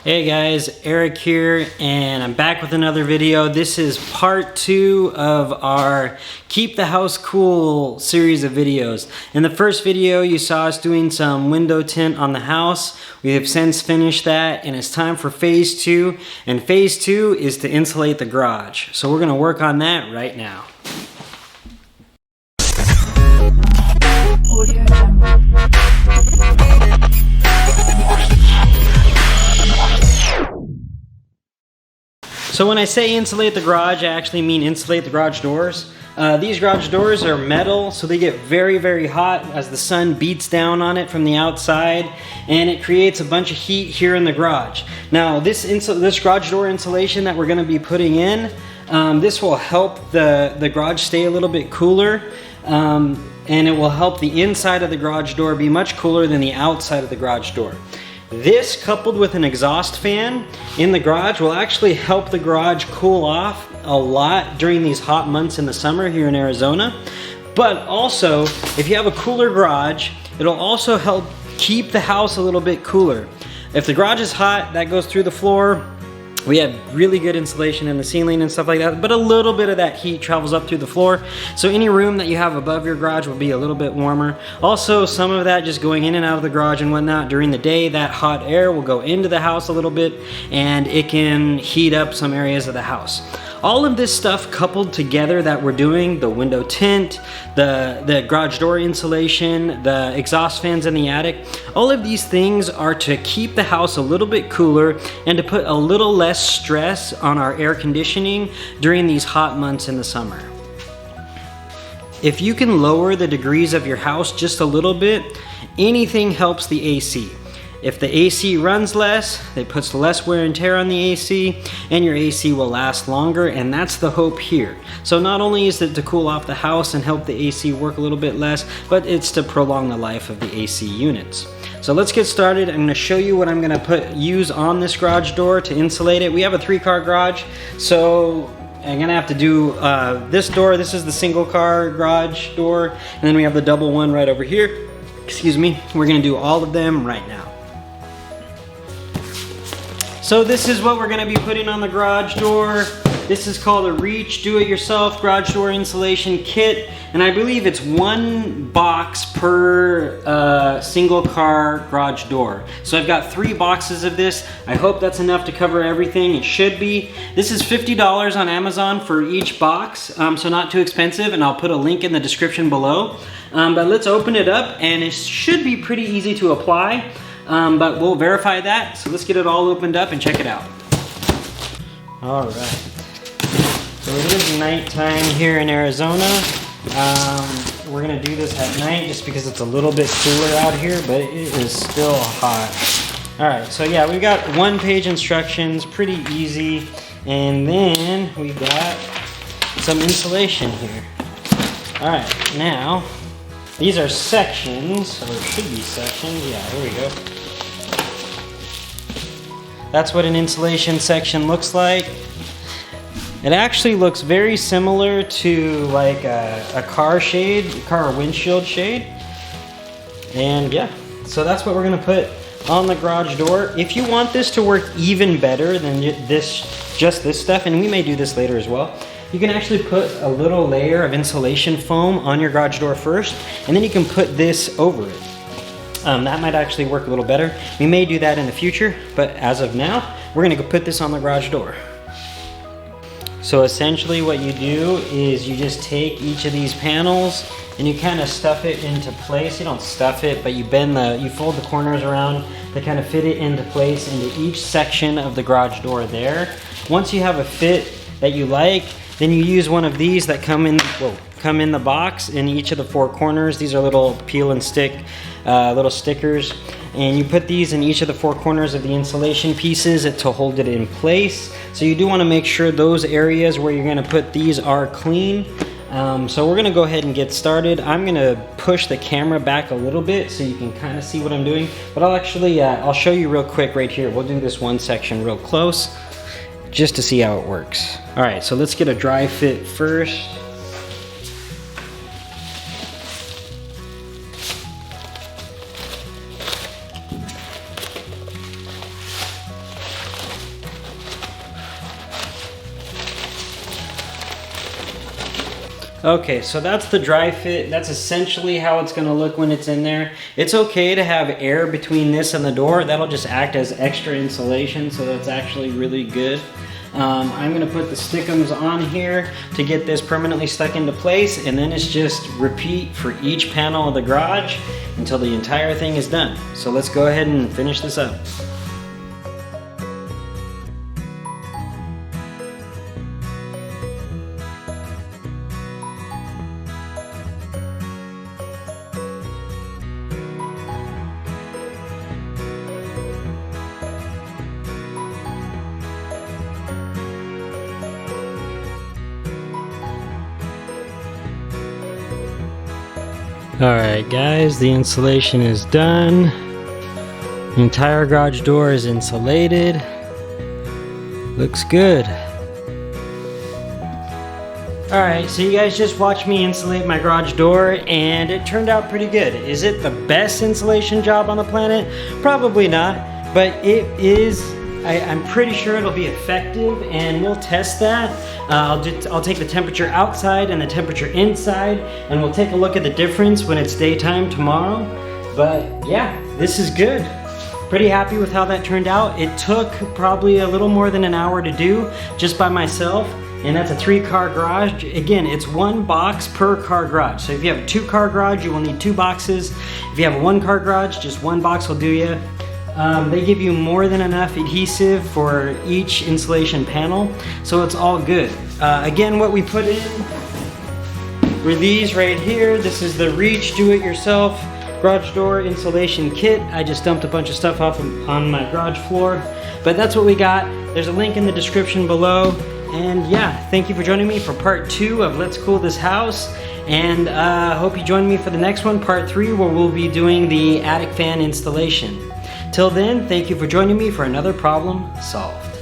Hey guys, Eric here, and I'm back with another video. This is part 2 of our Keep the House Cool series of videos. In the first video, you saw us doing some window tint on the house. We have since finished that, and it's time for phase 2. And phase 2 is to insulate the garage. So we're gonna work on that right now. So when I say insulate the garage, I actually mean insulate the garage doors. These garage doors are metal, so they get very, very hot as the sun beats down on it from the outside, and it creates a bunch of heat here in the garage. Now, this garage door insulation that we're gonna be putting in, this will help the garage stay a little bit cooler, and it will help the inside of the garage door be much cooler than the outside of the garage door. This, coupled with an exhaust fan in the garage, will actually help the garage cool off a lot during these hot months in the summer here in Arizona. But also, if you have a cooler garage, it'll also help keep the house a little bit cooler. If the garage is hot, that goes through the floor. We have really good insulation in the ceiling and stuff like that, but a little bit of that heat travels up through the floor. So any room that you have above your garage will be a little bit warmer. Also, some of that just going in and out of the garage and whatnot during the day, that hot air will go into the house a little bit and it can heat up some areas of the house. All of this stuff coupled together that we're doing, the window tint, the garage door insulation, the exhaust fans in the attic, all of these things are to keep the house a little bit cooler and to put a little less stress on our air conditioning during these hot months in the summer. If you can lower the degrees of your house just a little bit, anything helps the AC. If the AC runs less, it puts less wear and tear on the AC, and your AC will last longer, and that's the hope here. So not only is it to cool off the house and help the AC work a little bit less, but it's to prolong the life of the AC units. So let's get started. I'm gonna show you what I'm gonna use on this garage door to insulate it. We have a 3-car garage, so I'm gonna have to do this door. This is the single car garage door, and then we have the double one right over here. Excuse me. We're gonna do all of them right now. So this is what we're gonna be putting on the garage door. This is called a Reach Do-It-Yourself Garage Door Insulation Kit, and I believe it's 1 box per single car garage door. So I've got 3 boxes of this. I hope that's enough to cover everything. It should be. This is $50 on Amazon for each box, so not too expensive, and I'll put a link in the description below. But let's open it up, and it should be pretty easy to apply. But we'll verify that. So let's get it all opened up and check it out. All right. So it is nighttime here in Arizona. We're gonna do this at night just because it's a little bit cooler out here, but it is still hot. All right, so yeah, we got 1-page instructions, pretty easy. And then we got some insulation here. All right, now, these are sections, or should be sections. Yeah, here we go. That's what an insulation section looks like. It actually looks very similar to like a car shade, car windshield shade. And yeah, so that's what we're gonna put on the garage door. If you want this to work even better than just this stuff, and we may do this later as well, you can actually put a little layer of insulation foam on your garage door first, and then you can put this over it. That might actually work a little better. We may do that in the future, but as of now, we're gonna go put this on the garage door. So essentially what you do is you just take each of these panels and you kind of stuff it into place. You don't stuff it, but you fold the corners around to kind of fit it into place into each section of the garage door there. Once you have a fit that you like, then you use one of these that come in the box in each of the 4 corners. These are little peel and stick, little stickers. And you put these in each of the 4 corners of the insulation pieces to hold it in place. So you do want to make sure those areas where you're going to put these are clean. So we're going to go ahead and get started. I'm going to push the camera back a little bit so you can kind of see what I'm doing. But I'll show you real quick right here. We'll do this one section real close just to see how it works. All right, so let's get a dry fit first. Okay, so that's the dry fit. That's essentially how it's gonna look when it's in there. It's okay to have air between this and the door. That'll just act as extra insulation, so that's actually really good. I'm gonna put the stickums on here to get this permanently stuck into place, and then it's just repeat for each panel of the garage until the entire thing is done. So let's go ahead and finish this up. Alright guys, the insulation is done. The entire garage door is insulated. Looks good. Alright, so you guys just watched me insulate my garage door and it turned out pretty good. Is it the best insulation job on the planet? Probably not, but it is. I'm pretty sure it'll be effective, and we'll test that. I'll take the temperature outside and the temperature inside, and we'll take a look at the difference when it's daytime tomorrow. But yeah, this is good. Pretty happy with how that turned out. It took probably a little more than an hour to do just by myself, and that's a 3-car garage. Again, it's 1 box per car garage. So if you have a 2-car garage, you will need 2 boxes. If you have a 1-car garage, just 1 box will do you. They give you more than enough adhesive for each insulation panel, so it's all good. Again, what we put in were these right here. This is the Reach Do-It-Yourself garage door insulation kit. I just dumped a bunch of stuff off on my garage floor, but that's what we got. There's a link in the description below. And yeah, thank you for joining me for part 2 of Let's Cool This House. And hope you join me for the next one, part 3, where we'll be doing the attic fan installation. Till then, thank you for joining me for another problem solved.